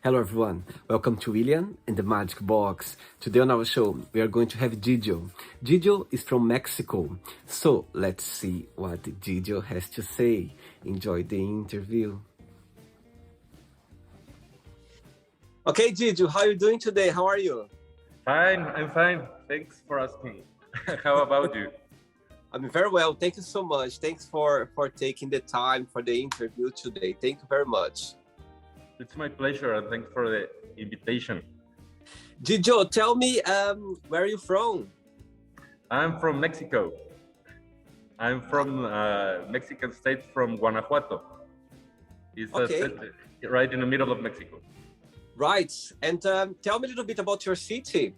Hello everyone, welcome to William and the Magic Box. Today on our show, we are going to have Gigio. Gigio is from Mexico, so let's see what Gigio has to say. Enjoy the interview. Okay, Gigio, how are you doing today? How are you? Fine, I'm fine. Thanks for asking. How about you? I'm very well, thank you so much. Thanks for taking the time for the interview today. Thank you very much. It's my pleasure and thanks for the invitation. Gigio, tell me, where are you from? I'm from Mexico. I'm from Mexican state, from Guanajuato. It's Okay. Right in the middle of Mexico. Right, and tell me a little bit about your city.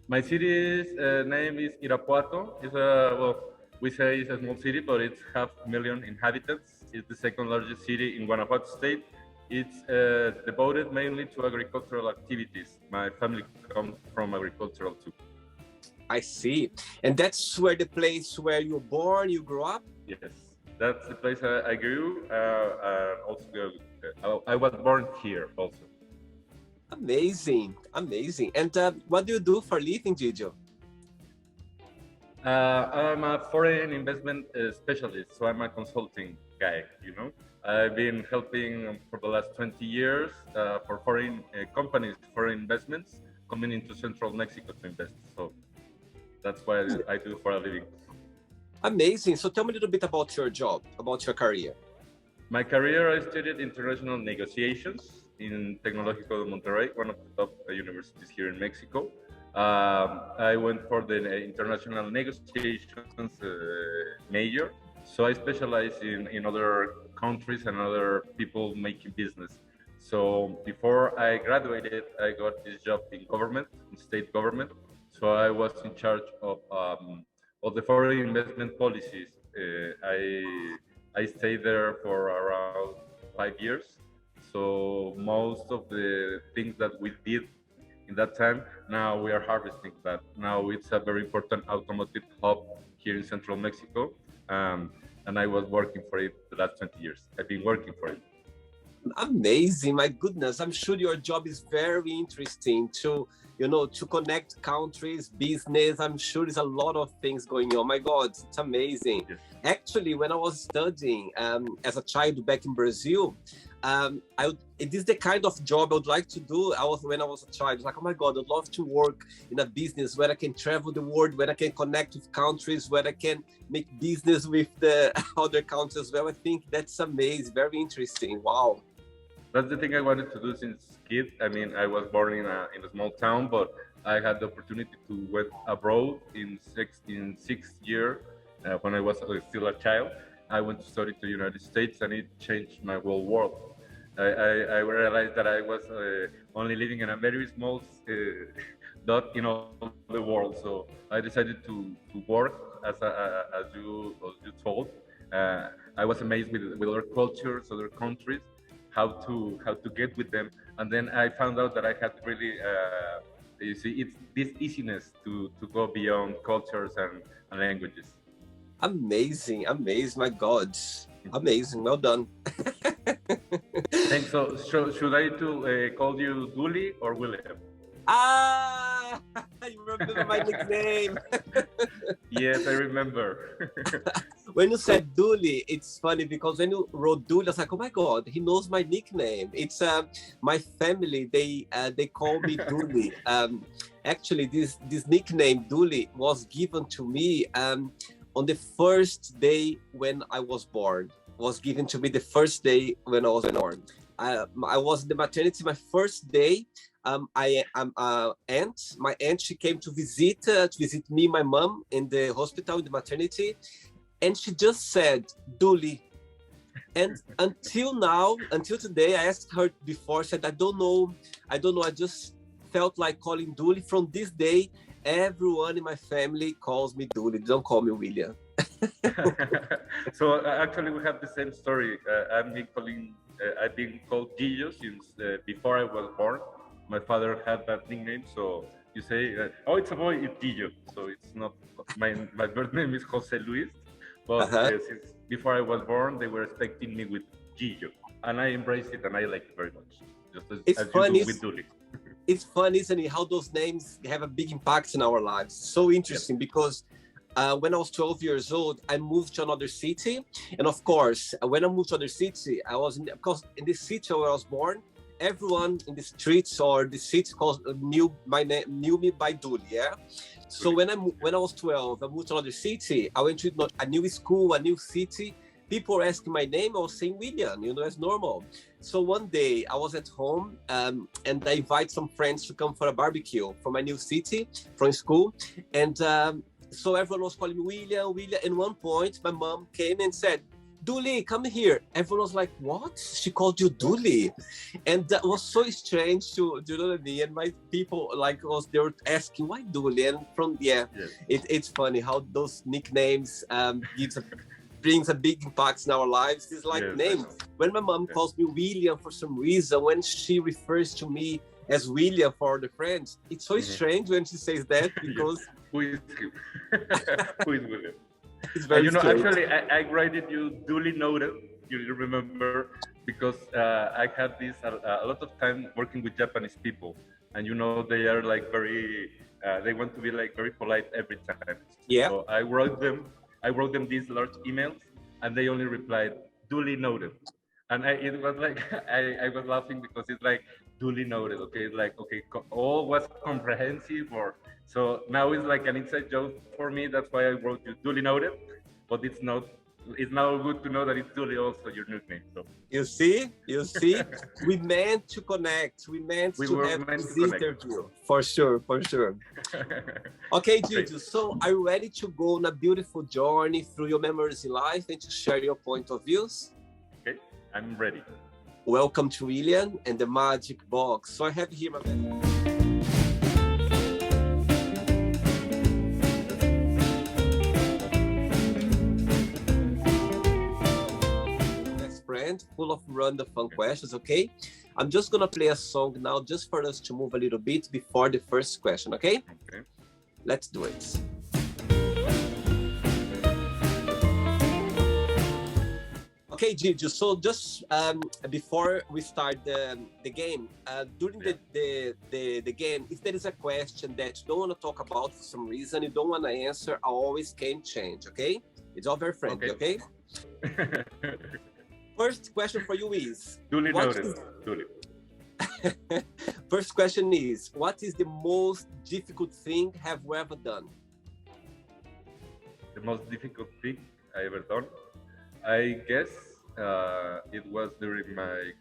My city's name is Irapuato. We say it's a small city, but it's 500,000 inhabitants. It's the second largest city in Guanajuato state. It's devoted mainly to agricultural activities. My family comes from agricultural too. I see. And that's where the place where you're born, you grew up? Yes, that's the place I grew. I was born here also. Amazing, amazing. And what do you do for a living, Gigio? I'm a foreign investment specialist, so I'm a consulting guy, I've been helping for the last 20 years for foreign companies, foreign investments coming into central Mexico to invest. So that's what I do for a living. Amazing. So tell me a little bit about your job, about your career. My career, I studied international negotiations in Tecnológico de Monterrey, one of the top universities here in Mexico. I went for the international negotiations major. So I specialize in other countries and other people making business. So before I graduated, I got this job in government, in state government. So I was in charge of the foreign investment policies. I stayed there for around 5 years. So most of the things that we did in that time, now we are harvesting that. Now it's a very important automotive hub here in central Mexico. And I was working for it the last 20 years. I've been working for it. Amazing, my goodness. I'm sure your job is very interesting to connect countries, business. I'm sure there's a lot of things going on. My God, it's amazing. Yes. Actually, when I was studying as a child back in Brazil, it is the kind of job I would like to do. When I was a child, I was like, oh my God, I'd love to work in a business where I can travel the world, where I can connect with countries, where I can make business with the other countries as well. I think that's amazing, very interesting. Wow. That's the thing I wanted to do since kid. I mean, I was born in a small town, but I had the opportunity to went abroad in sixth year when I was still a child. I went to study to the United States, and it changed my whole world. I realized that I was only living in a very small dot in all the world. So I decided to work as you told. I was amazed with other cultures, other countries, how to get with them, and then I found out that I had really it's this easiness to go beyond cultures and languages. Amazing, my God, amazing, well done. Thanks. So should I call you Duli or William? You remember my nickname. Yes, I remember. When you said Duli, it's funny because when you wrote Duli, I was like, oh my God, he knows my nickname. It's my family, they call me Duli. Actually, this nickname Duli was given to me on the first day when I was born. Was given to me the first day when I was born. I was in the maternity my first day. My aunt, she came to visit me, my mom, in the hospital, in the maternity, and she just said Duli. And until today, I asked her before, said I don't know, I just felt like calling Duli. From this day, everyone in my family calls me Duli. They don't call me William. So actually, we have the same story. I've been called Gigio since before I was born. My father had that nickname, so you say, "Oh, it's a boy, it's Gigio." So it's not my birth name is Jose Luis, but since before I was born, they were expecting me with Gigio, and I embraced it, and I like it very much. just It's as you funny. do with Duli. It's fun, isn't it, how those names have a big impact in our lives. So interesting, because when I was 12 years old, I moved to another city. And of course, when I moved to another city, I was because in the city where I was born, everyone in the streets or the city knew me by Duli, yeah? So when I was 12, I moved to another city. I went to a new school, a new city. People were asking my name. I was saying William, as normal. So one day I was at home and I invited some friends to come for a barbecue from my new city, from school. And so everyone was calling me William. And one point, my mom came and said, Duli, come here. Everyone was like, what? She called you Duli? And that was so strange to you know what I mean? And my people they were asking, why Duli? And it's funny how those nicknames brings a big impact in our lives. It's like names. When my mom calls me William for some reason, when she refers to me as William for the friends, it's so strange when she says that, because Who is him? Who is William? it's very strange. Actually, I graded you duly noted. You remember, because I had this a lot of time working with Japanese people, and they are like very. They want to be like very polite every time. Yeah. So I wrote them these large emails, and they only replied duly noted. And it was like I was laughing because it's like duly noted. Okay, it's like all was comprehensive, or so now it's like an inside joke for me. That's why I wrote you duly noted, but it's not. It's now good to know that it's duly also your nickname. So you see, we meant to connect. We meant to have this interview for sure. Okay, Gigio. So are you ready to go on a beautiful journey through your memories in life and to share your point of views? Okay, I'm ready. Welcome to William and the Magic Box. So I have here my best friend, full of random fun questions, okay? I'm just gonna play a song now just for us to move a little bit before the first question, okay? Okay. Let's do it. Okay, Gigio, so just before we start the game, during the game, if there is a question that you don't want to talk about for some reason, you don't want to answer, I always can change, okay? It's all very friendly, okay? First question for you is... Duly noted. Duly. First question is, what is the most difficult thing have you ever done? The most difficult thing I ever done? I guess it was during my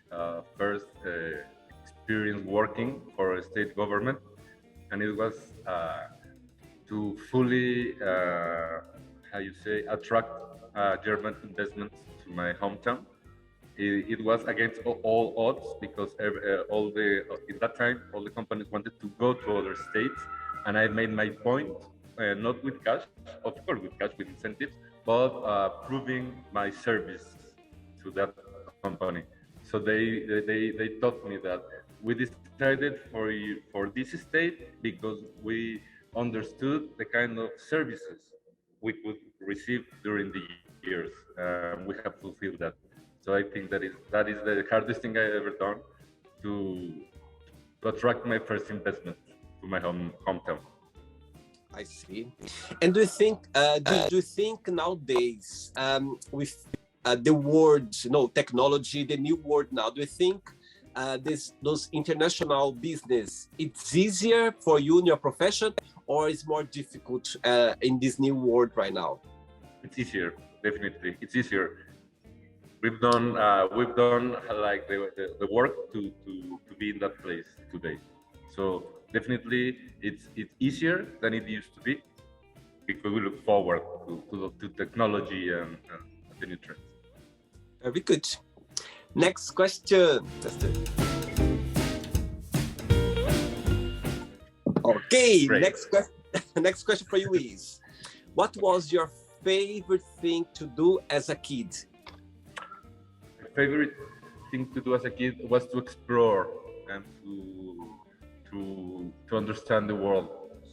first experience working for a state government, and it was to fully, attract German investments to my hometown. It was against all odds, because in that time all the companies wanted to go to other states, and I made my point, not with cash, of course with cash, with incentives, but proving my service to that company. So they taught me that we decided for this state because we understood the kind of services we could receive during the years. We have fulfilled that. So I think that is the hardest thing I ever done to attract my first investment to my hometown. I see. And do you think nowadays with the word, technology, the new word now, do you think those international business, it's easier for you in your profession, or is more difficult in this new world right now? It's easier, definitely. It's easier. We've done like the work to be in that place today. So definitely it's easier than it used to be, because we look forward to technology and the new trends. Very good. Next question. Okay, great. Next question for you is, what was your favorite thing to do as a kid? My favorite thing to do as a kid was to explore and to understand the world.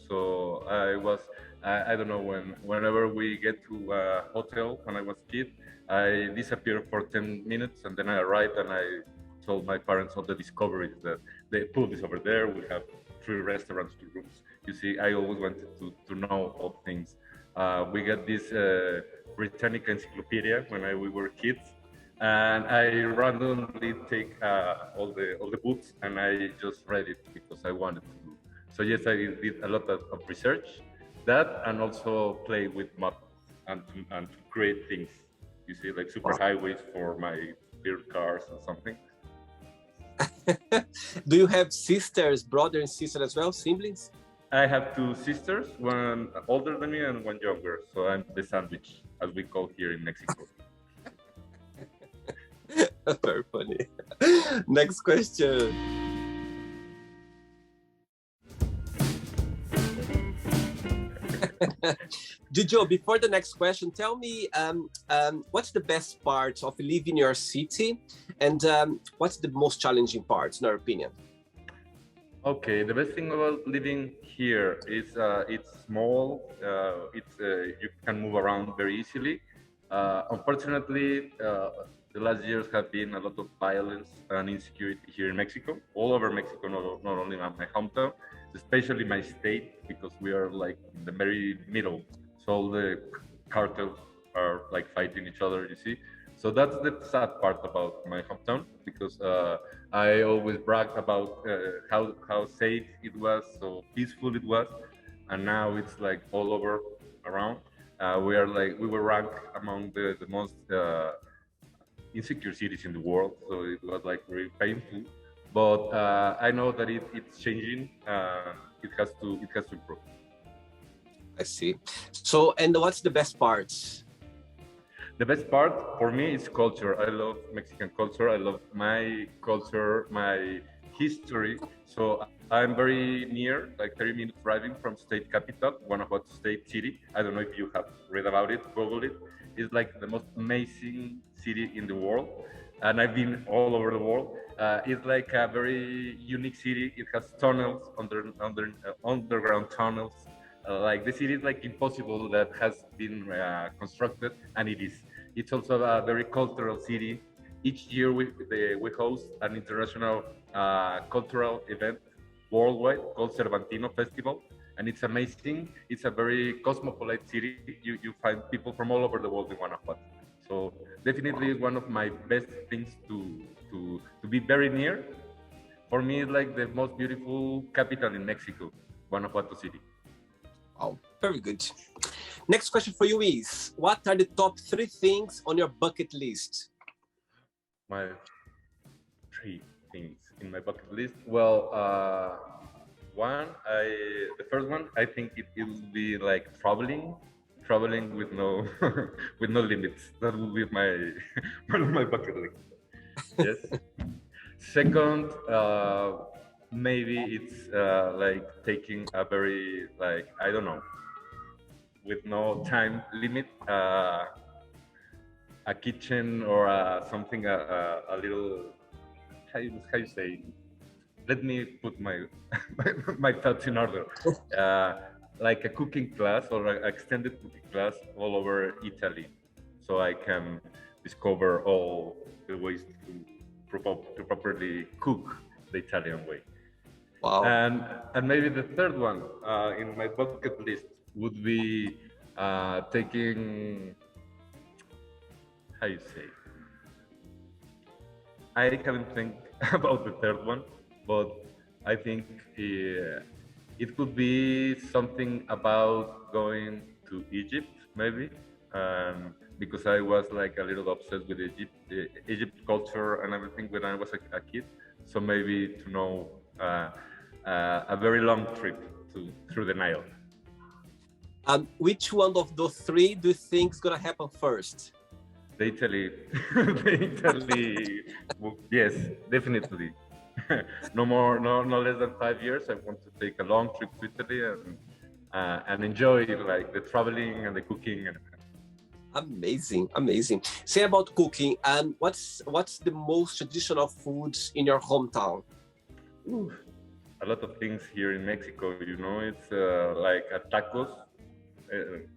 So I don't know, whenever we get to a hotel when I was a kid, I disappeared for 10 minutes and then I arrived and I told my parents all the discoveries that the pool is over there. We have 3 restaurants, 2 rooms. You see, I always wanted to know all things. We got this Britannica encyclopedia when we were kids, and I randomly take all the books and I just read it because I wanted to. So yes, I did a lot of research, that, and also play with mud and to create things. You see, like super highways for my beer cars or something. Do you have sisters, brother and sister as well, siblings? I have 2 sisters, one older than me and one younger. So I'm the sandwich, as we call here in Mexico. Very funny. Next question. Gigio, before the next question, tell me what's the best part of living in your city, and what's the most challenging part, in your opinion? Okay, the best thing about living here is it's small. You can move around very easily. Unfortunately, the last years have been a lot of violence and insecurity here in Mexico, all over Mexico, not only in my hometown, especially my state, because we are like in the very middle. So all the cartels are like fighting each other, you see. So that's the sad part about my hometown, because I always brag about how safe it was, so peaceful it was, and now it's like all over around. We were ranked among the most insecure cities in the world, so it was like very painful. But I know that it's changing. It has to improve. I see. So, and what's the best parts? The best part for me is culture. I love Mexican culture. I love my culture, my history. So I'm very near, like 30 minutes driving from state capital, Guanajuato State City. I don't know if you have read about it, Google it. It's like the most amazing city in the world. And I've been all over the world. It's like a very unique city. It has tunnels, underground tunnels. Like the city is like impossible that has been constructed, and it is. It's also a very cultural city. Each year we host an international cultural event worldwide called Cervantino Festival, and it's amazing. It's a very cosmopolitan city. You find people from all over the world in Guanajuato. So definitely it's one of my best things to be very near. For me, it's like the most beautiful capital in Mexico, Guanajuato City. Oh, very good. Next question for you is, what are the top 3 things on your bucket list? My 3 things in my bucket list. Well, the first one, I think it will be like traveling with no with no limits. That will be my one of my bucket list. Yes. Second, maybe it's like taking a very, like, I don't know, with no time limit, a kitchen or something a little, how you say, let me put my my thoughts in order. Like a cooking class or an extended cooking class all over Italy, so I can discover all the ways to properly cook the Italian way. Wow. And maybe the third one in my bucket list would be taking, how you say, I haven't think about the third one, but I think it could be something about going to Egypt, maybe, because I was like a little obsessed with Egypt culture and everything when I was a kid. So maybe to know a very long trip through the Nile. Which one of those 3 do you think is gonna happen first? The Italy, yes, definitely. No less than 5 years. I want to take a long trip to Italy and enjoy like the traveling and the cooking. Amazing. Say about cooking, and what's the most traditional foods in your hometown? Ooh, a lot of things here in Mexico. It's like tacos.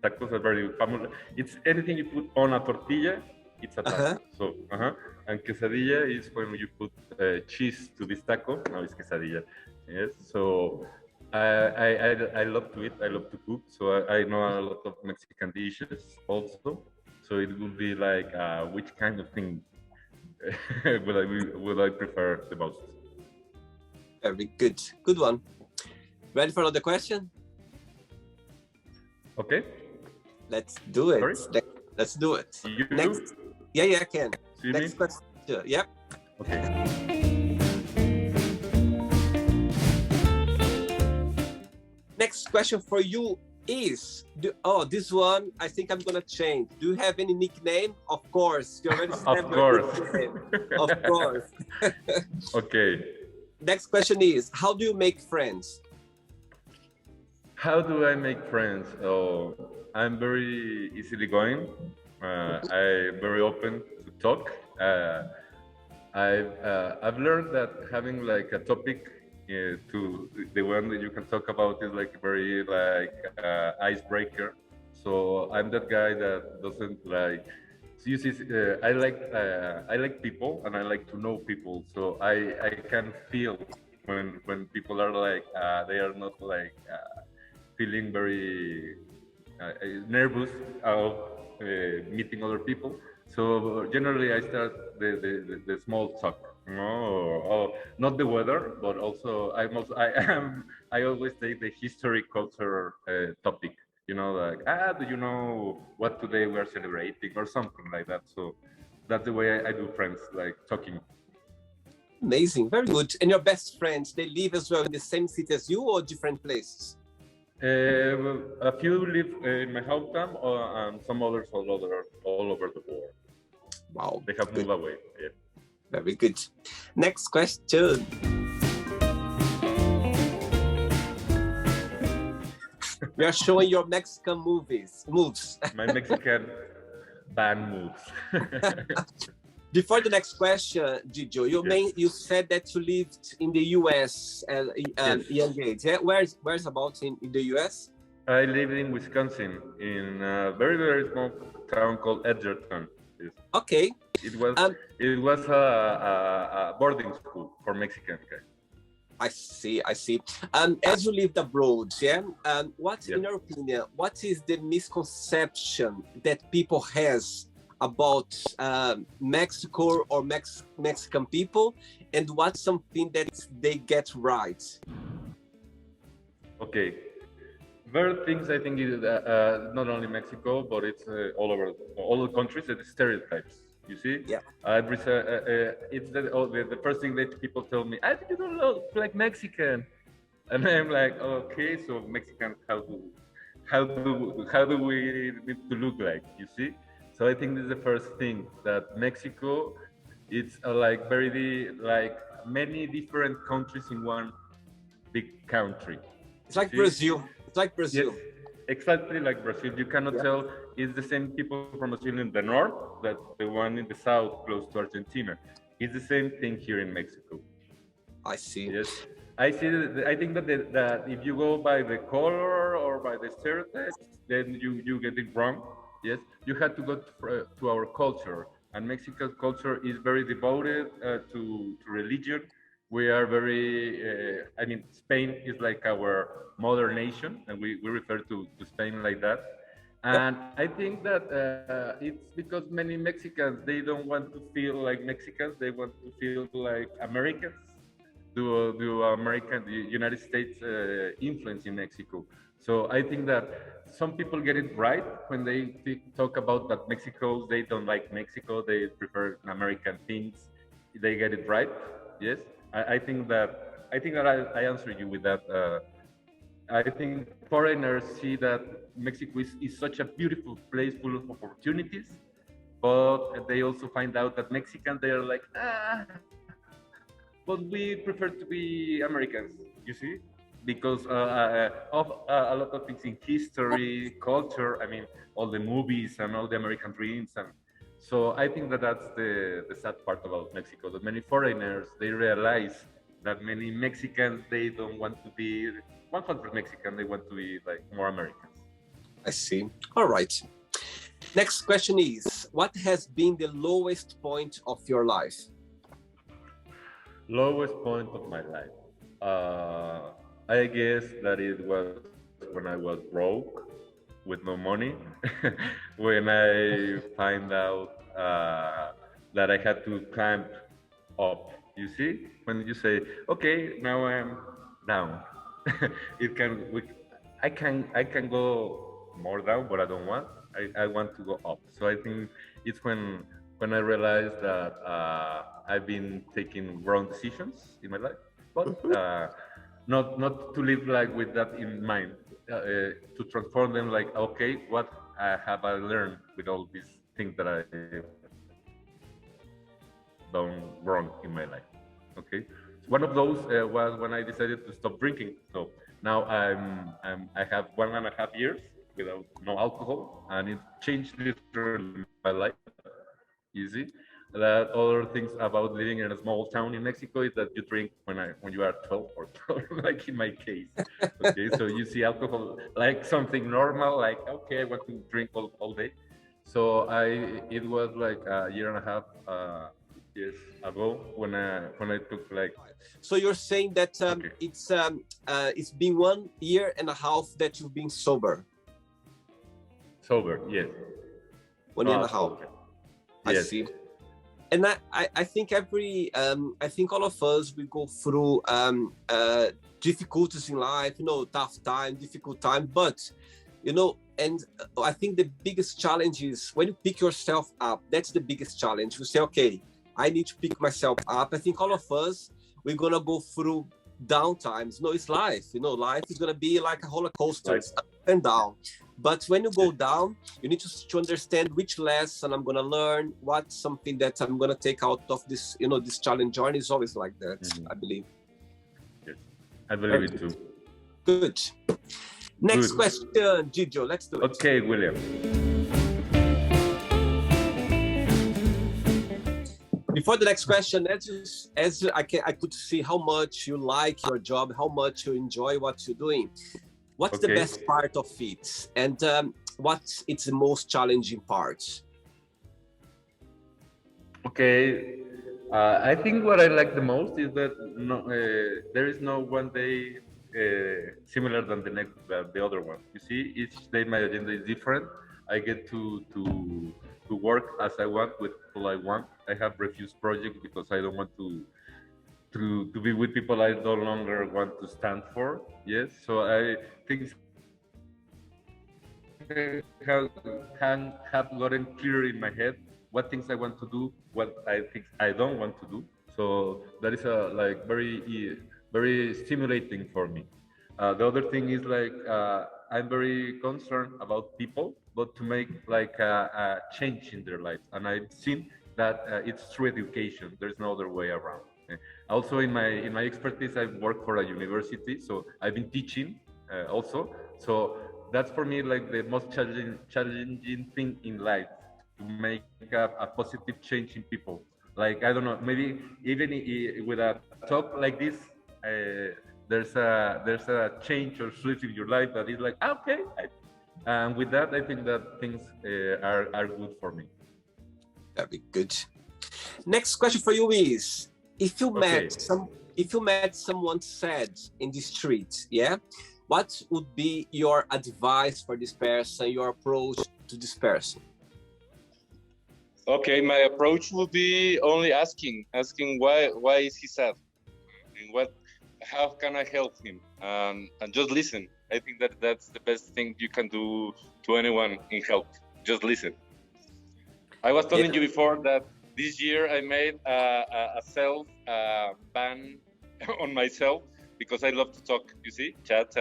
Tacos are very famous. It's anything you put on a tortilla, it's a taco. So And quesadilla is when you put cheese to this taco. No, it's quesadilla. Yes. So I love to eat. I love to cook. So I know a lot of Mexican dishes also. So it would be like, which kind of thing would I prefer the most? Very good. Good one. Ready for another question? Okay. Let's do it. Sorry? Let's do it. You? Next. Yeah, I can. See Next me? question. Yep. Okay. Next question for you is, this one I think I'm gonna change. Do you have any nickname? Of course. You already said Of course. nickname. Of course. Okay. Next question is, how do you make friends? How do I make friends? Oh, I'm very easygoing. I'm very open to talk. I've learned that having like a topic to the one that you can talk about is like very like icebreaker. So I'm that guy that doesn't like. You see, I like people and I like to know people. So I can feel when people are like they are not like feeling very nervous of meeting other people. So generally, I start the small talk. No, not the weather, but also I always take the history culture topic. You know, like do you know what today we are celebrating or something like that. So that's the way I do friends, like talking. Amazing, very good. And your best friends, they live as well in the same city as you or different places? Well, a few live in my hometown, and some others all over the world. Wow, they have moved away. Yeah. Very good. Next question. You're showing your Mexican moves. My Mexican band moves. Before the next question, Gigio, you said that you lived in the US at young age. Yeah? Where's about in the US? I lived in Wisconsin, in a very, very small town called Edgerton. Okay. It was a boarding school for Mexican guys. I see. As you lived abroad, in your opinion, what is the misconception that people has about Mexico or Mexican people, and what's something that they get right? Okay. Very things I think is not only Mexico, but it's all the countries, the stereotypes. You see? Yeah. It's the first thing that people tell me, I think you don't look like Mexican. And I'm like, okay, so Mexicans, how do we need to look like? You see? So I think this is the first thing, that Mexico, it's like many different countries in one big country. It's like Brazil. It's like Brazil. Yes, exactly like Brazil. You cannot tell it's the same people from Brazil in the north that the one in the south close to Argentina. It's the same thing here in Mexico. I see. Yes, I see. I think that if you go by the color or by the stereotypes, then you get it wrong. Yes, you have to go to our culture, and Mexican culture is very devoted to religion. We are very, Spain is like our mother nation, and we refer to Spain like that. And I think that it's because many Mexicans, they don't want to feel like Mexicans, they want to feel like Americans, the United States influence in Mexico. So I think that some people get it right when they talk about that Mexico, they don't like Mexico, they prefer American things. They get it right, yes. I think that I answer you with that. I think foreigners see that Mexico is such a beautiful place full of opportunities, but they also find out that Mexicans, they are like, but we prefer to be Americans, you see, because of a lot of things in history, culture. I mean, all the movies and all the American dreams, and so I think that that's the sad part about Mexico, that many foreigners, they realize that many Mexicans, they don't want to be 100% Mexican, they want to be like more Americans. I see. All right. Next question is, what has been the lowest point of your life? Lowest point of my life. I guess that it was when I was broke with no money. When I find out that I had to climb up. You see, when you say, "Okay, now I'm down," it can. I can go more down, but I don't want. I want to go up. So I think it's when I realized that I've been taking wrong decisions in my life, but not to live like with that in mind. To transform them like, okay, what have I learned with all these things that I done wrong in my life? Okay, one of those was when I decided to stop drinking. So now I have 1.5 years without no alcohol, and it changed literally my life. You see, that other things about living in a small town in Mexico is that you drink when you are 12 or 12, like in my case. Okay, so you see alcohol like something normal, like okay, I want to drink all day. So it was like a year and a half years ago when I took like. So you're saying that Okay. it's been 1.5 years that you've been sober. Sober, yes. 1.5 years. Okay. I Yes. see. And I think I think all of us, we go through difficulties in life, tough time, difficult time, but and I think the biggest challenge is when you pick yourself up. That's the biggest challenge. You say, okay, I need to pick myself up. I think all of us, we're gonna go through down times. It's life. Life is gonna be like a roller coaster, Right. it's up and down. But when you go down, you need to understand which lesson I'm gonna learn, what's something that I'm gonna take out of this. This challenge journey is always like that. I believe. Yes. I believe it too. Good. Next Good. question, Gigio. Let's do it. Okay, William. Before the next question, as I could see how much you like your job, how much you enjoy what you're doing. What's the Okay. best part of it, and what's its the most challenging part? Okay, I think what I like the most is that there is no one day similar than the other one. You see, each day my agenda is different. I get to work as I want with people I want. I have refused projects because I don't want to be with people I no longer want to stand for. Yes, so I think have gotten clear in my head what things I want to do, what I think I don't want to do. So that is like very stimulating for me. The other thing is like I'm very concerned about people, but to make like a change in their lives, and I've seen that it's through education. There's no other way around. Also, in my expertise, I've worked for a university, so I've been teaching also. So that's for me like the most challenging thing in life, to make a positive change in people. Like I don't know, maybe even with a talk like this, there's a change or switch in your life that is like okay. And with that, I think that things are good for me. Very good. Next question for you is: if you Okay. met someone sad in the street, what would be your advice for this person? Your approach to this person? Okay, my approach would be only asking why is he sad, and how can I help him, and just listen. I think that's the best thing you can do to anyone in help. Just listen. I was telling you before that this year I made a self ban on myself because I love to talk. You see, chat.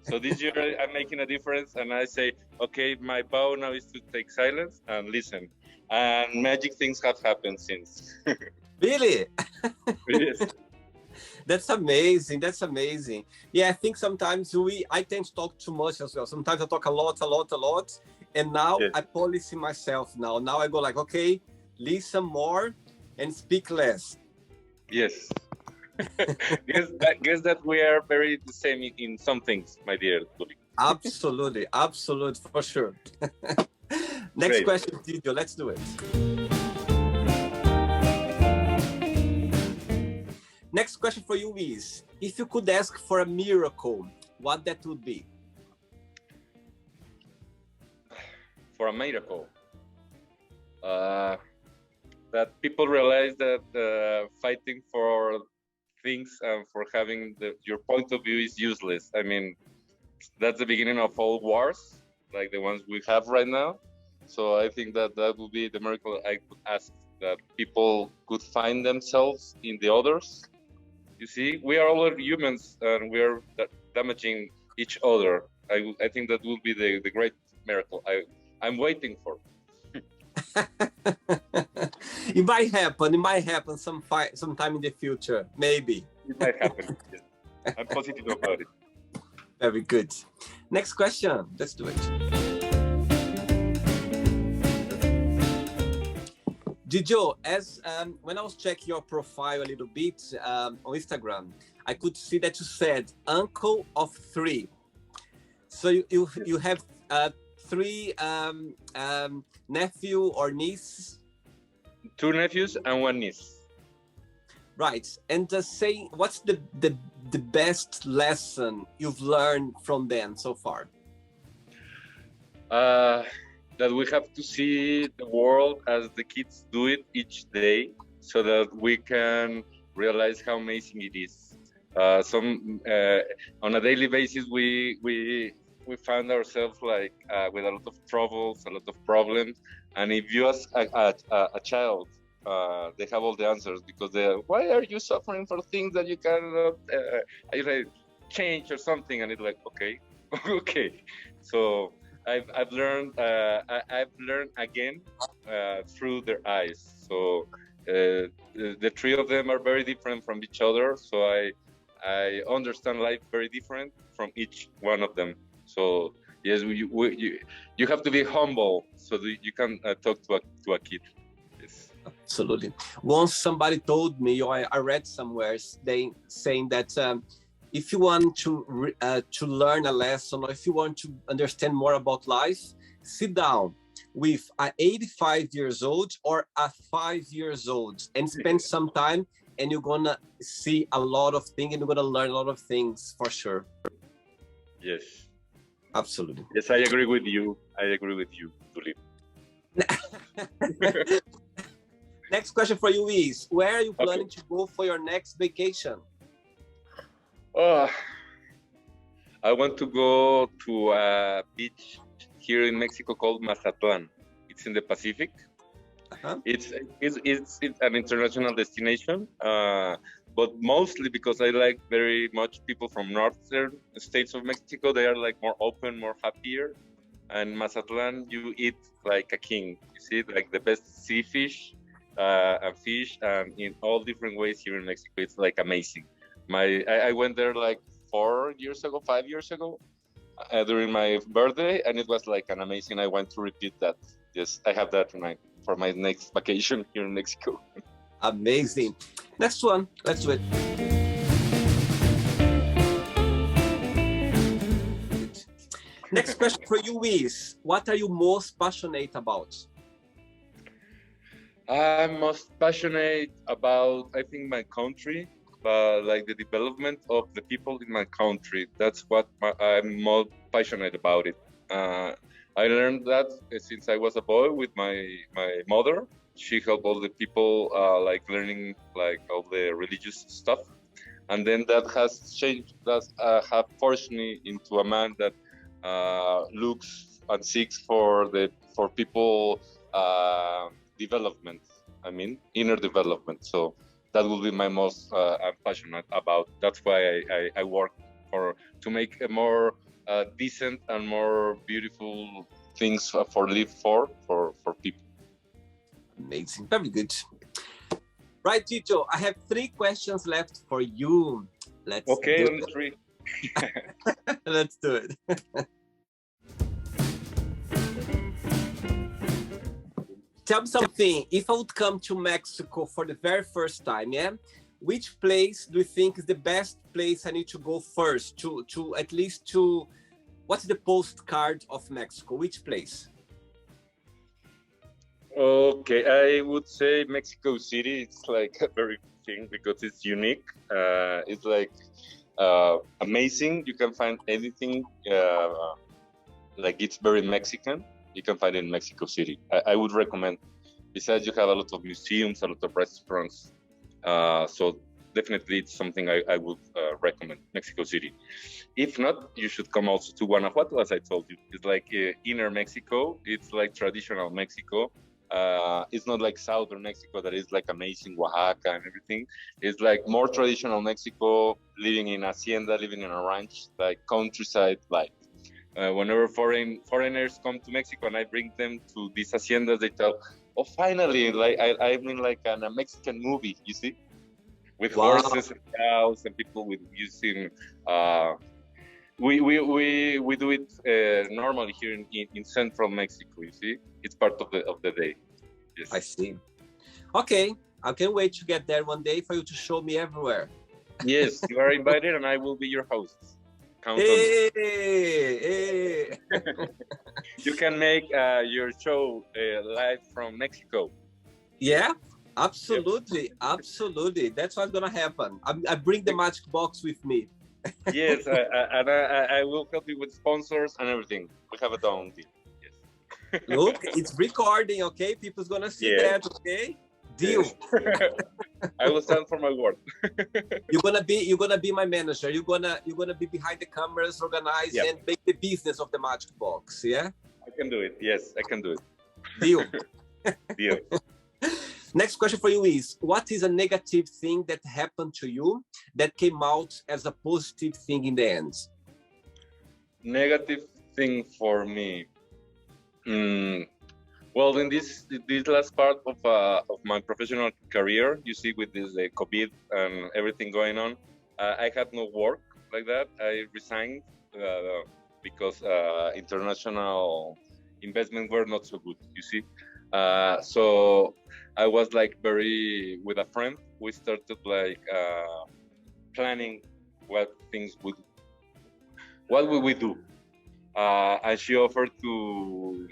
So this year I'm making a difference, and I say, okay, my vow now is to take silence and listen. And magic things have happened since. Really? Yes. That's amazing. That's amazing. Yeah, I think sometimes I tend to talk too much as well. Sometimes I talk a lot. And now Yes. I policy myself now. Now I go like, okay, listen more and speak less. Yes. guess that we are very the same in some things, my dear Luli. Absolutely, for sure. Next Great. question, Gigio. Let's do it. Next question for you is, if you could ask for a miracle, what that would be? For a miracle, that people realize that fighting for things and for having your point of view is useless. I mean, that's the beginning of all wars, like the ones we have right now. So I think that would be the miracle I could ask, that people could find themselves in the others. You see, we are all humans and we are damaging each other. I think that will be the great miracle I'm waiting for. It might happen sometime in the future, maybe. It might happen. Yes. I'm positive about it. Very good. Next question. Let's do it. Gigio, as when I was checking your profile a little bit on Instagram, I could see that you said uncle of 3. So you have 3 nephew or niece? 2 nephews and 1 niece. Right. And say, what's the best lesson you've learned from them so far? That we have to see the world as the kids do it each day, so that we can realize how amazing it is. On a daily basis, we find ourselves like with a lot of troubles, a lot of problems, and if you ask a child, they have all the answers, because why are you suffering for things that you cannot change or something? And it's like, okay, okay. So I've learned again through their eyes. So the 3 of them are very different from each other. So I understand life very different from each one of them. So yes, you have to be humble so that you can talk to a kid. Yes. Absolutely. Once somebody told me, or I read somewhere, they saying that if you want to learn a lesson, or if you want to understand more about life, sit down with a 85 years old or a 5 years old and spend some time, and you're gonna see a lot of things, and you're gonna learn a lot of things for sure. Yes. Absolutely. Yes, I agree with you. Tulip. Next question for you is, where are you planning to go for your next vacation? I want to go to a beach here in Mexico called Mazatlan. It's in the Pacific. It's an international destination, but mostly because I like very much people from northern states of Mexico. They are like more open, more happier. And Mazatlan, you eat like a king. You see, like the best sea fish and fish, and in all different ways here in Mexico. It's like amazing. I went there like 5 years ago, during my birthday, and it was like an amazing. I want to repeat that. Yes, I have that for my next vacation here in Mexico. Amazing. Next one. Let's do it. Next question for you is, what are you most passionate about? I'm most passionate about, I think, my country, but like the development of the people in my country. That's what I'm most passionate about it. I learned that since I was a boy with my mother. She helped all the people like learning like all the religious stuff, and then that has changed. That have forced me into a man that looks and seeks for people development. I mean, inner development. So that will be my most I'm passionate about. That's why I work to make a more decent and more beautiful things for live for people. Amazing. Very good. Right, Gigio, I have 3 questions left for you. Let's okay, do only 3. Let's do it. Tell me something. If I would come to Mexico for the very first time, which place do you think is the best place I need to go first to at least to, what's the postcard of Mexico? Which place? Okay, I would say Mexico City. It's like a very good thing because it's unique. It's like amazing. You can find anything. Like it's very Mexican. You can find it in Mexico City. I would recommend. Besides, you have a lot of museums, a lot of restaurants. So definitely, it's something I would recommend. Mexico City. If not, you should come also to Guanajuato, as I told you. It's like inner Mexico. It's like traditional Mexico. It's not like southern Mexico that is like amazing, Oaxaca and everything. It's like more traditional Mexico, living in hacienda, living in a ranch, like countryside life. Whenever foreigners come to Mexico and I bring them to these haciendas, they tell, "Oh, finally, like I'm in like a Mexican movie, you see, with Wow. horses and cows and people with using." We do it normally here in central Mexico. You see, it's part of the day. Yes. I see. Okay, I can't wait to get there one day for you to show me everywhere. Yes, you are invited, and I will be your host. Count on it. Hey. You can make your show live from Mexico. Yeah, absolutely, absolutely. That's what's gonna happen. I bring the magic box with me. Yes, and I will help you with sponsors and everything. We have a done deal. Yes. Look, it's recording, okay? People's gonna see Yeah. that, okay? Deal. Yes. I will stand for my word. You're gonna be my manager. You're gonna be behind the cameras, organize Yeah. and make the business of the magic box. Yeah. I can do it. Yes, I can do it. Deal. Deal. Next question for you is: what is a negative thing that happened to you that came out as a positive thing in the end? Negative thing for me. Well, in this last part of my professional career, you see, with this COVID and everything going on, I had no work like that. I resigned because international investments were not so good. You see, so I was like with a friend. We started like planning what would we do, and she offered to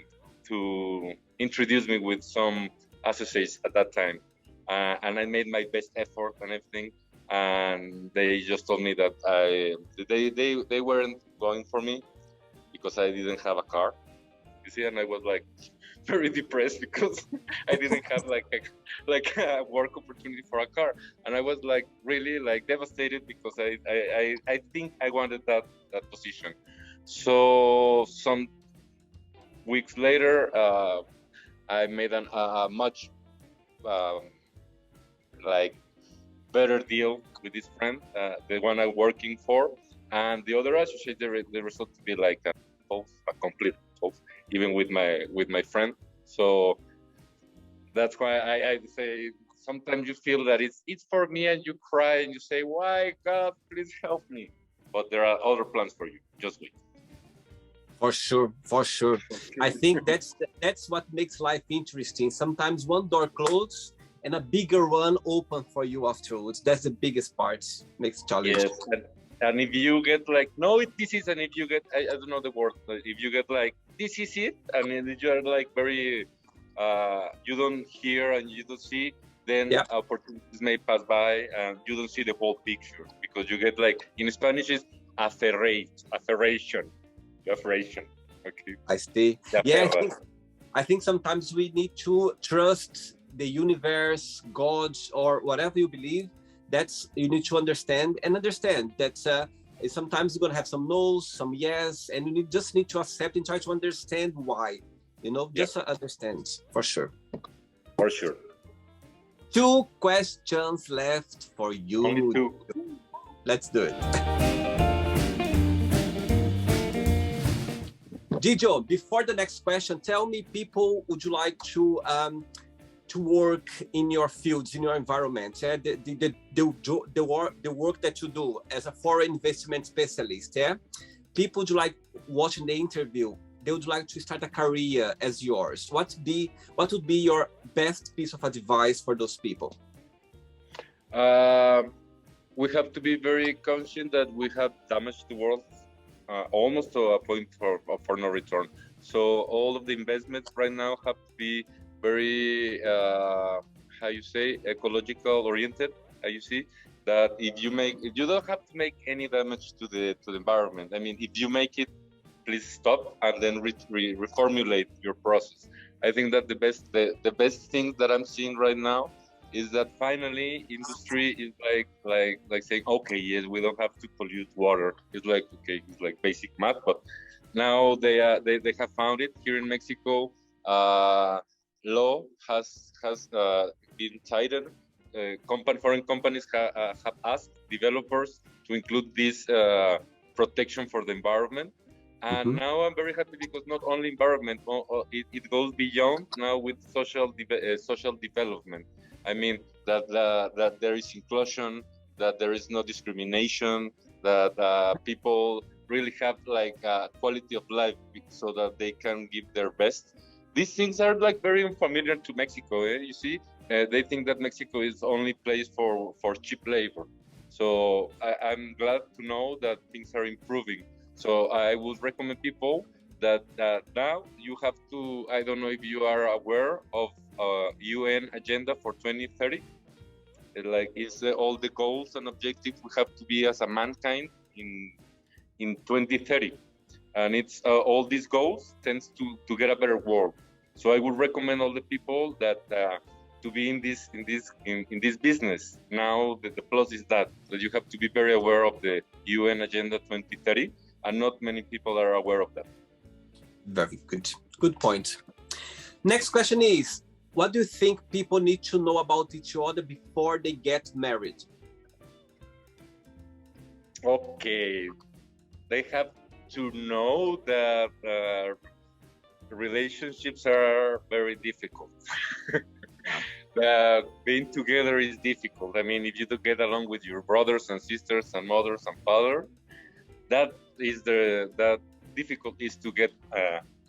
introduce me with some associates at that time, and I made my best effort and everything, and they just told me that they weren't going for me because I didn't have a car, you see, and I was like very depressed because I didn't have like a work opportunity for a car, and I was like really like devastated because I think I wanted that position. So some weeks later, I made a much like better deal with this friend, the one I'm working for, and the other associate. The result to be like a complete solve, even with my friend. So that's why I say sometimes you feel that it's for me, and you cry and you say, "Why, God, please help me?" But there are other plans for you. Just wait. For sure, for sure. I think that's what makes life interesting. Sometimes one door closes and a bigger one open for you afterwards. That's the biggest part. Makes challenging. Yes, and if you get like no, this is, and if you get I don't know the word, but if you get like this is it, I mean, if you are like very you don't hear and you don't see, then Yeah. opportunities may pass by and you don't see the whole picture because you get like in Spanish is afferration. Okay. I see. Yeah, I think sometimes we need to trust the universe, God, or whatever you believe. That's you need to understand that sometimes you're gonna have some no's, some yes, and you just need to accept and try to understand why. You know, just understand for sure. For sure. 2 questions left for you. Only 2. Let's do it. Gigio, before the next question, tell me, people, would you like to work in your fields, in your environment? Yeah? The work that you do as a foreign investment specialist. Yeah, people would like watching the interview. They would like to start a career as yours. What would be your best piece of advice for those people? We have to be very conscious that we have damaged the world almost to a point for no return. So all of the investments right now have to be very how you say, ecological oriented. You see that if you don't have to make any damage to the environment. I mean, if you make it, please stop and then reformulate your process. I think that the best thing that I'm seeing right now is that finally industry is like saying, okay, yes, we don't have to pollute water. It's like, okay, it's like basic math, but now they have found it here in Mexico. Law has been tightened. Foreign companies have asked developers to include this protection for the environment. And now I'm very happy because not only environment, it goes beyond now with social development. I mean that there is inclusion, that there is no discrimination, that people really have like quality of life so that they can give their best. These things are like very unfamiliar to Mexico. You see, they think that Mexico is only place for cheap labor. So I'm glad to know that things are improving. So I would recommend people that now you have to, I don't know if you are aware of UN agenda for 2030. Like it's all the goals and objectives we have to be as a mankind in 2030. And it's all these goals tends to get a better world. So I would recommend all the people that to be in this business. Now the plus is that you have to be very aware of the UN agenda 2030. And not many people are aware of that. Very good. Good point. Next question is, what do you think people need to know about each other before they get married? Okay. They have to know that relationships are very difficult. Being together is difficult. I mean, if you don't get along with your brothers and sisters and mothers and father, that difficult is to get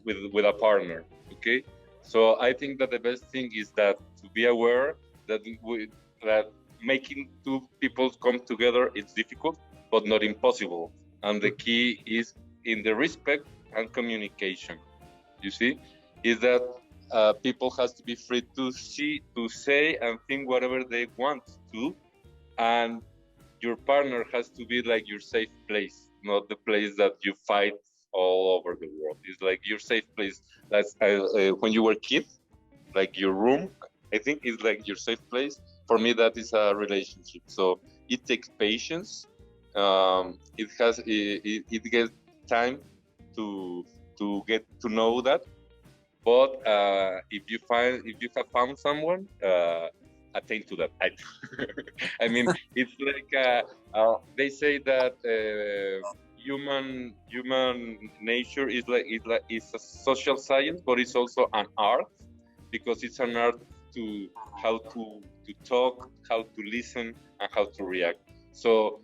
with a partner. Okay, so I think that the best thing is that to be aware that making two people come together is difficult but not impossible, and the key is in the respect and communication. You see, is that people has to be free to say and think whatever they want to, and your partner has to be like your safe place, not the place that you fight all over the world. It's like your safe place. That's when you were kids, like your room, I think is like your safe place. For me, that is a relationship. So it takes patience. It gets time to get to know that. But if you have found someone, attain to that. I mean, it's like they say that human nature is a social science, but it's also an art, because it's an art to how to talk, how to listen, and how to react. So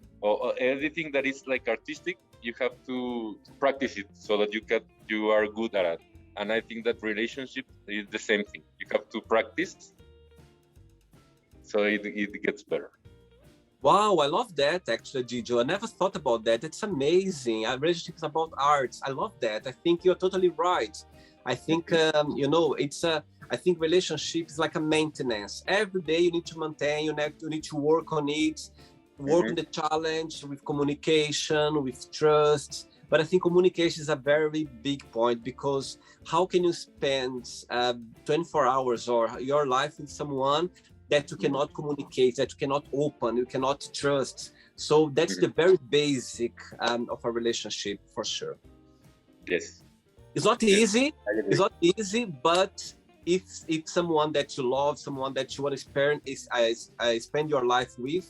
everything that is like artistic, you have to practice it so that you are good at it. And I think that relationship is the same thing. You have to practice, so it gets better. Wow, I love that actually, Gigio. I never thought about that. It's amazing. Relationships about arts. I love that. I think you're totally right. I think I think relationship is like a maintenance. Every day you need to maintain. You need to work on it, work on the challenge with communication, with trust. But I think communication is a very big point, because how can you spend 24 hours or your life with someone that you cannot communicate, that you cannot open, you cannot trust? So that's the very basic of a relationship, for sure. Yes. It's not easy. It's not easy, but if it's someone that you love, someone that you want to spend your life with,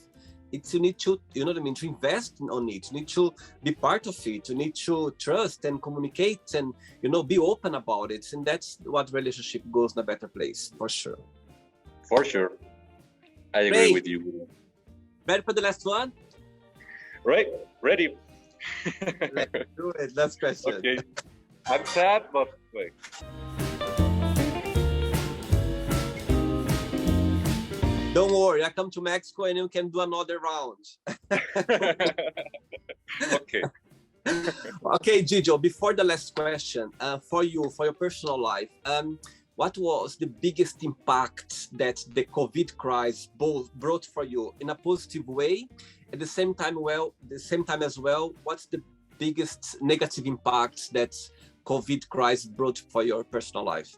you need to, you know what I mean, to invest on it. You need to be part of it. You need to trust and communicate and, be open about it. And that's what relationship goes in a better place, for sure. For sure. I agree with you. Ready for the last one? Right. Ready. Let's do it. Last question. Okay. I'm sad, but wait. Don't worry, I come to Mexico and you can do another round. Okay. Okay, Gigio, before the last question, for your personal life, what was the biggest impact that the COVID crisis both brought for you in a positive way? At the same time, as well, what's the biggest negative impact that COVID crisis brought for your personal life?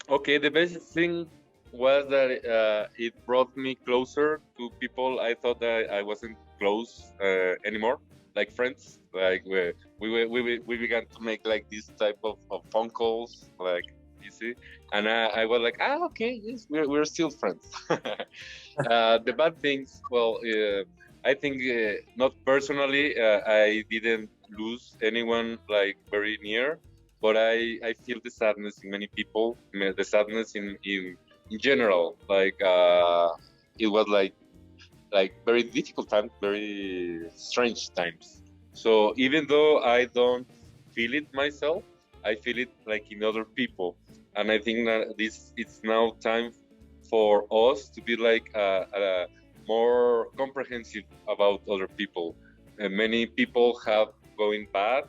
Okay, the best thing was that it brought me closer to people I thought that I wasn't close anymore, like friends. Like we began to make like this type of phone calls, like you see, and I was like, okay, yes, we're still friends. The bad things, well, I think not personally, I didn't lose anyone like very near, but I feel the sadness in many people, the sadness in general. Like it was like very difficult times, very strange times. So even though I don't feel it myself, I feel it like in other people, and I think that it's now time for us to be like more comprehensive about other people. Many people have going bad,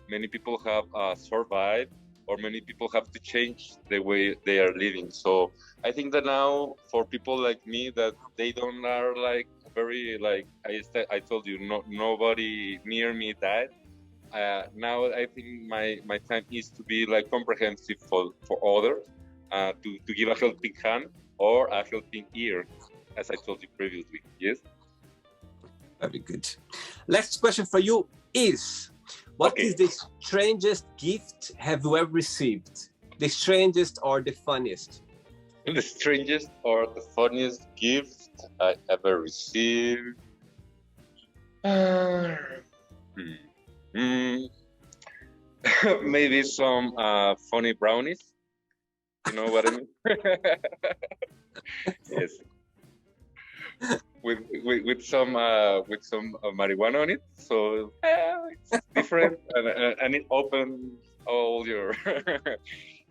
many people have survived, or many people have to change the way they are living. So I think that now for people like me that they don't are like very like I told you, nobody near me died. Now I think my time is to be like comprehensive for others, to give a helping hand or a helping ear, as I told you previously. Yes. Very good. Last question for you is, what is the strangest gift have you ever received? The strangest or the funniest? The strangest or the funniest gift I ever received? Maybe some funny brownies. You know what I mean? Yes. With some marijuana on it, so it's different, and it opens all your.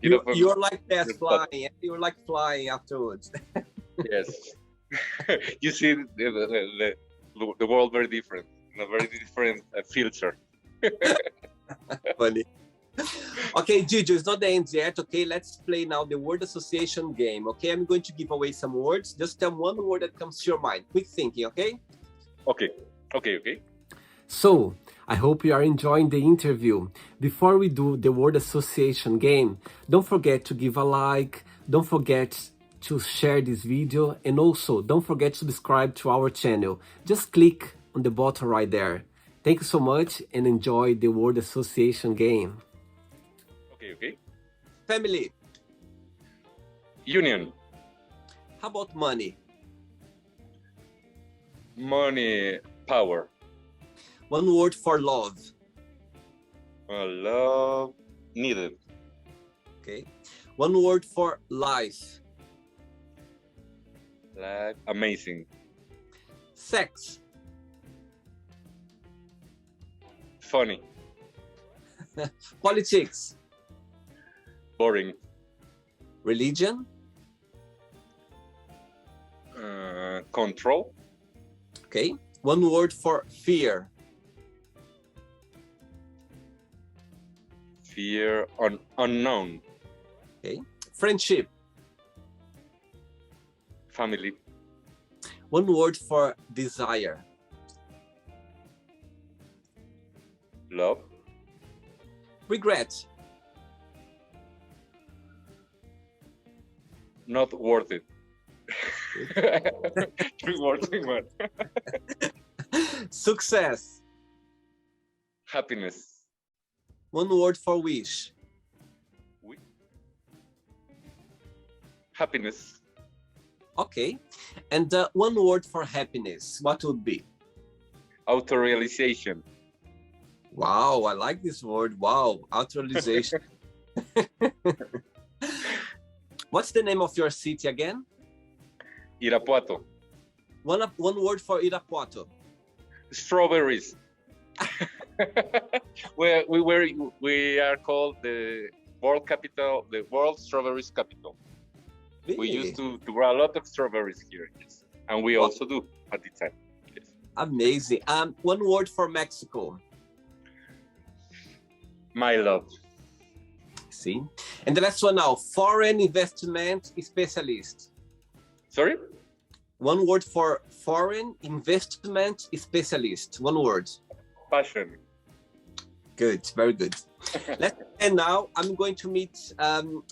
You're like that flying. You're like flying afterwards. Yes, you see the world very different, in a very different filter. Funny. Okay, Gigio, it's not the end yet. Okay, let's play now the word association game. Okay, I'm going to give away some words. Just tell one word that comes to your mind. Quick thinking, okay? Okay. So, I hope you are enjoying the interview. Before we do the word association game, don't forget to give a like, don't forget to share this video, and also don't forget to subscribe to our channel. Just click on the button right there. Thank you so much and enjoy the word association game. Okay. Family. Union. How about money? Money, power. One word for love. Love, needed. Okay. One word for life. Life, amazing. Sex. Funny. Politics. Boring. Religion. Control. Okay. One word for fear. Fear, unknown. Okay. Friendship. Family. One word for desire. Love. Regret. Not worth it. Rewarding one. Success. Happiness. One word for wish. Happiness. Okay. And one word for happiness. What would be? Auto-realization. Wow, I like this word. Wow, auto-realization. What's the name of your city again? Irapuato. One word for Irapuato. Strawberries. we are called the world capital, the world strawberries capital. Really? We used to grow a lot of strawberries here, yes. And we also do at the time. Yes. Amazing. One word for Mexico. My love. see. And the last one now, foreign investment specialist. Sorry? One word for foreign investment specialist. One word. Passion. Good, very good. And now I'm going to meet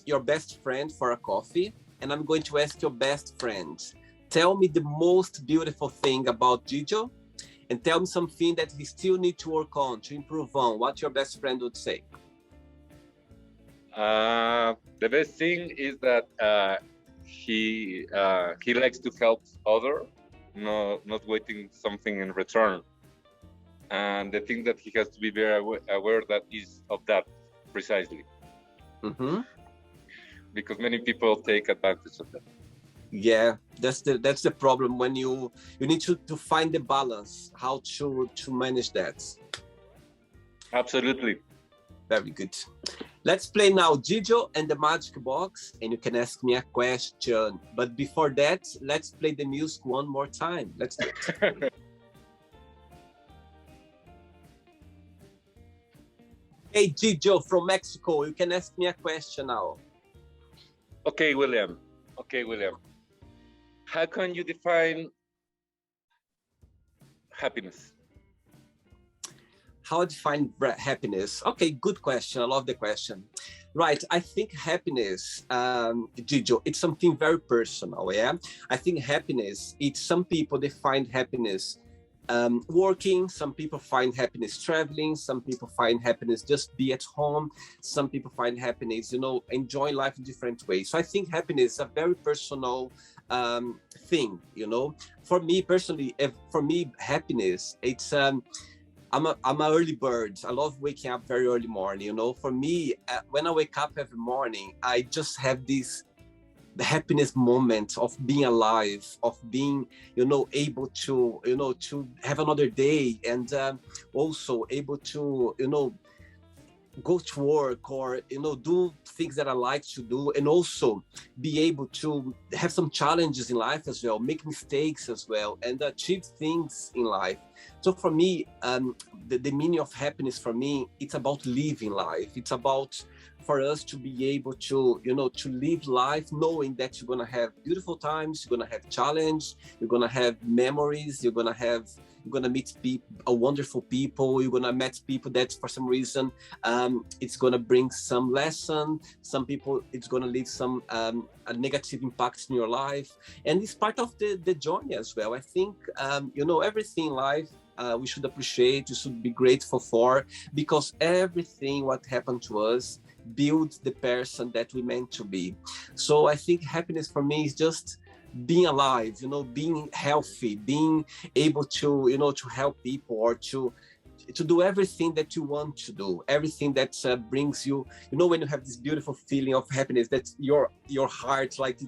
your best friend for a coffee, and I'm going to ask your best friend, tell me the most beautiful thing about Gigio, and tell me something that he still needs to work on, to improve on. What your best friend would say? The best thing is that he likes to help other, not waiting something in return. And the thing that he has to be very aware that is of that precisely. Mm-hmm. Because many people take advantage of that. Yeah, that's the problem when you need to find the balance, how to manage that. Absolutely. Very good. Let's play now Gigio and the Magic Box, and you can ask me a question. But before that, let's play the music one more time. Let's do it. Hey, Gigio from Mexico, you can ask me a question now. Okay, William. How can you define happiness? How I define happiness? Okay, good question. I love the question. Right, I think happiness, Gigio, it's something very personal, yeah? I think happiness, it's some people define happiness working, some people find happiness traveling, some people find happiness just be at home, some people find happiness, enjoy life in different ways. So I think happiness is a very personal thing, For me personally, happiness, it's I'm an early bird. I love waking up very early morning, For me, when I wake up every morning, I just have this the happiness moment of being alive, of being, able to, to have another day, and also able to, go to work or, do things that I like to do, and also be able to have some challenges in life as well, make mistakes as well, and achieve things in life. So for me, the meaning of happiness for me, it's about living life. It's about for us to be able to, to live life knowing that you're going to have beautiful times, you're going to have challenge, you're going to have memories, you're going to meet wonderful people, you're going to meet people that for some reason, it's going to bring some lesson. Some people, it's going to leave some negative impacts in your life. And it's part of the journey as well. I think, everything in life, we should appreciate, we should be grateful for, because everything what happened to us builds the person that we meant to be. So I think happiness for me is just being alive, being healthy, being able to, to help people, or to do everything that you want to do, everything that brings you, when you have this beautiful feeling of happiness, that your heart, like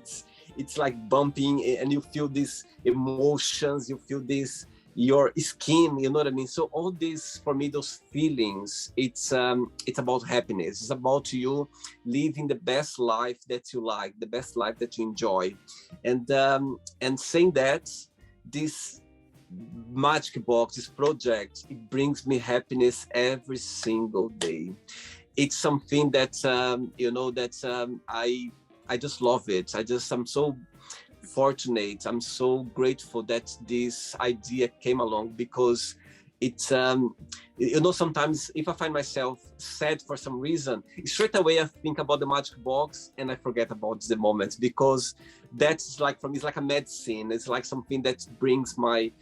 it's like bumping, and you feel these emotions, you feel this, your skin, you know what I mean? So all this, for me, those feelings, it's about happiness. It's about you living the best life that you like, the best life that you enjoy. And saying that, this Magic Box, this project, it brings me happiness every single day. It's something that, I just love it. I'm so fortunate, I'm so grateful that this idea came along, because it's sometimes if I find myself sad for some reason, straight away I think about the Magic Box and I forget about the moment, because that's like, for me, it's like a medicine. It's like something that brings my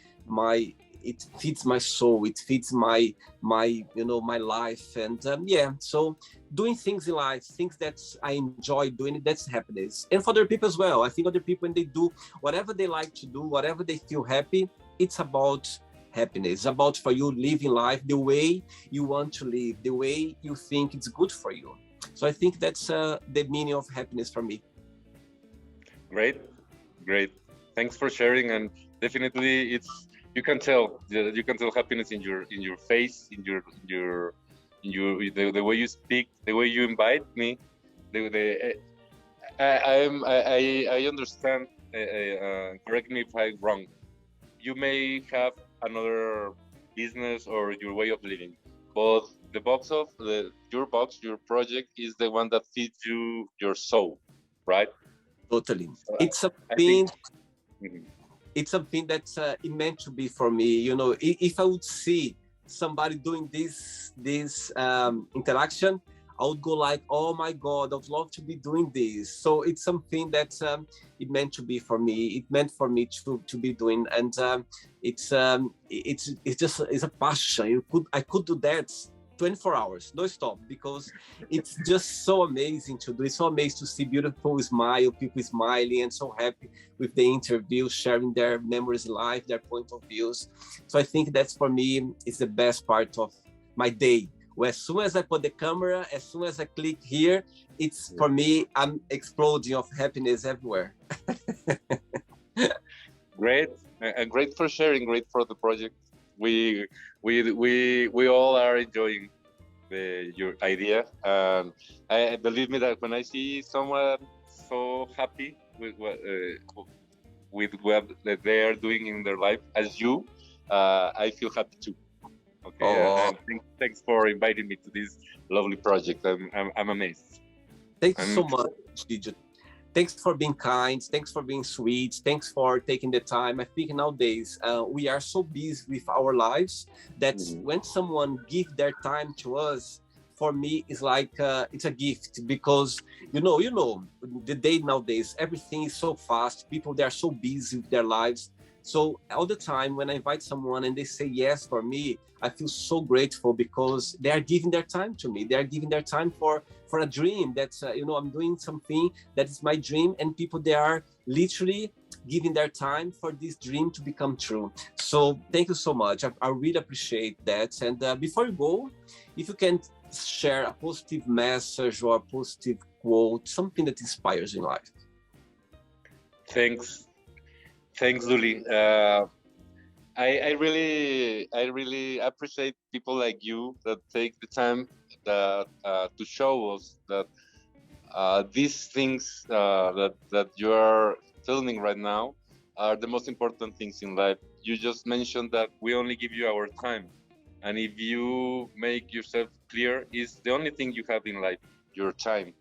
it feeds my soul, it feeds my life. And so doing things in life, things that I enjoy doing, that's happiness. And for other people as well, I think other people, when they do whatever they like to do, whatever they feel happy, it's about happiness. It's about for you living life the way you want to live, the way you think it's good for you. So I think that's the meaning of happiness for me. Great. Thanks for sharing. And definitely, you can tell happiness in your face, in the way you speak, the way you invite me. I understand. Correct me if I'm wrong. You may have another business or your way of living, but the box of your box, your project is the one that feeds you your soul, right? Totally. So It's I think. something. Mhm. It's something that's meant to be for me. You know, if I would see somebody doing this interaction, I would go like, oh my God, I would love to be doing this. So it's something that's it meant to be for me. It meant for me to be doing, and it's just it's a passion. I could do that 24 hours, no stop, because it's just so amazing to do. It's so amazing to see beautiful smile, people smiling and so happy with the interview, sharing their memories in life, their point of views. So I think that's for me, it's the best part of my day. Where as soon as I put the camera, as soon as I click here, it's for me, I'm exploding of happiness everywhere. Great, and great for sharing, great for the project. We all are enjoying your idea, and I believe me that when I see someone so happy with what they are doing in their life as you, I feel happy too. Okay, Oh, and thanks for inviting me to this lovely project. I'm amazed. thank you I'm so much, Gigio. Thanks for being kind. Thanks for being sweet. Thanks for taking the time. I think nowadays we are so busy with our lives that when someone gives their time to us, for me, it's like it's a gift because you know, the day nowadays, everything is so fast. People they are so busy with their lives. So all the time when I invite someone and they say yes for me, I feel so grateful because they are giving their time to me. They are giving their time for a dream. That's I'm doing something that is my dream, and people they are literally giving their time for this dream to become true. So thank you so much. I really appreciate that. And before you go, if you can share a positive message or a positive quote, something that inspires you in life. Thanks, Luli. I really appreciate people like you that take the time that to show us that these things that you are filming right now are the most important things in life. You just mentioned that we only give you our time, and if you make yourself clear, is the only thing you have in life, your time,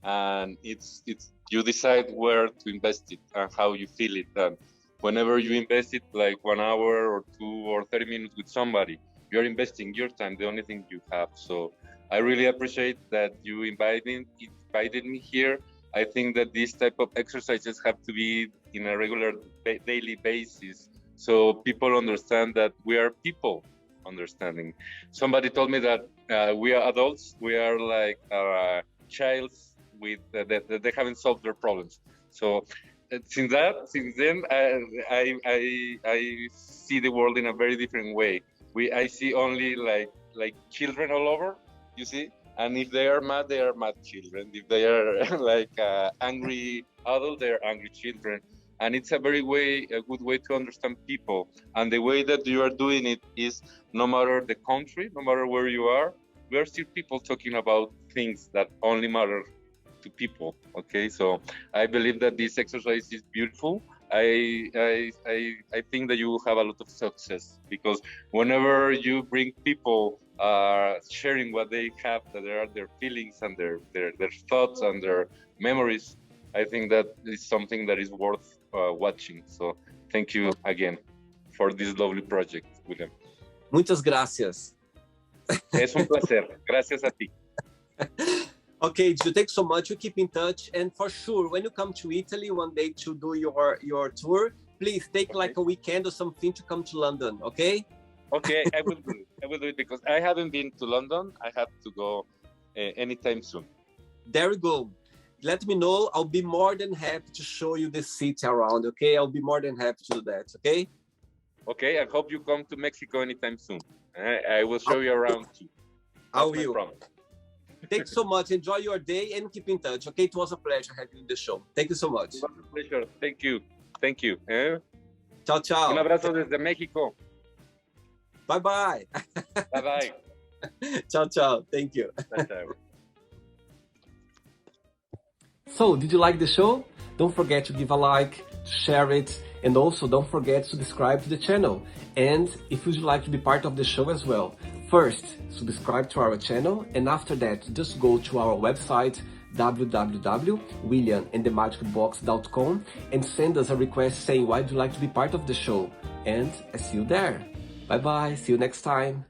and it's you decide where to invest it and how you feel it. And whenever you invest it, like 1 hour or 2 or 30 minutes with somebody, you're investing your time, the only thing you have. So I really appreciate that you invited me here. I think that these type of exercises have to be in a regular daily basis, so people understand that we are people understanding. Somebody told me that we are adults, we are like childs with that they haven't solved their problems. So since then, I see the world in a very different way. I see only like children all over, you see. And if they are mad children. If they are like angry adults, they are angry children. And it's a good way to understand people. And the way that you are doing it is, no matter the country, no matter where you are, we are still people talking about things that only matter to people. Okay, so I believe that this exercise is beautiful. I think that you will have a lot of success, because whenever you bring people sharing what they have, that there are their feelings and their thoughts and their memories, I think that is something that is worth watching. So thank you again for this lovely project, William. Muchas gracias. Es un placer. Gracias a ti. Okay, Gio, thanks so much. We keep in touch, and for sure, when you come to Italy one day to do your tour, please take like a weekend or something to come to London. Okay? Okay, I will do it. I will do it because I haven't been to London. I have to go anytime soon. There we go. Let me know. I'll be more than happy to show you the city around. Okay, I'll be more than happy to do that. Okay. Okay, I hope you come to Mexico anytime soon. I will show you around too. I will. Thanks so much. Enjoy your day and keep in touch. Okay, it was a pleasure having you in the show. Thank you so much. It was a pleasure. Thank you. Thank you. Ciao, ciao. Un abrazo desde México. Bye bye. Bye bye. Ciao, ciao. Thank you. Ciao. So, did you like the show? Don't forget to give a like, to share it, and also don't forget to subscribe to the channel. And if you'd like to be part of the show as well, First, subscribe to our channel, and after that, just go to our website, www.williamandthemagicbox.com, and send us a request saying why you'd like to be part of the show. And I see you there. Bye bye, see you next time.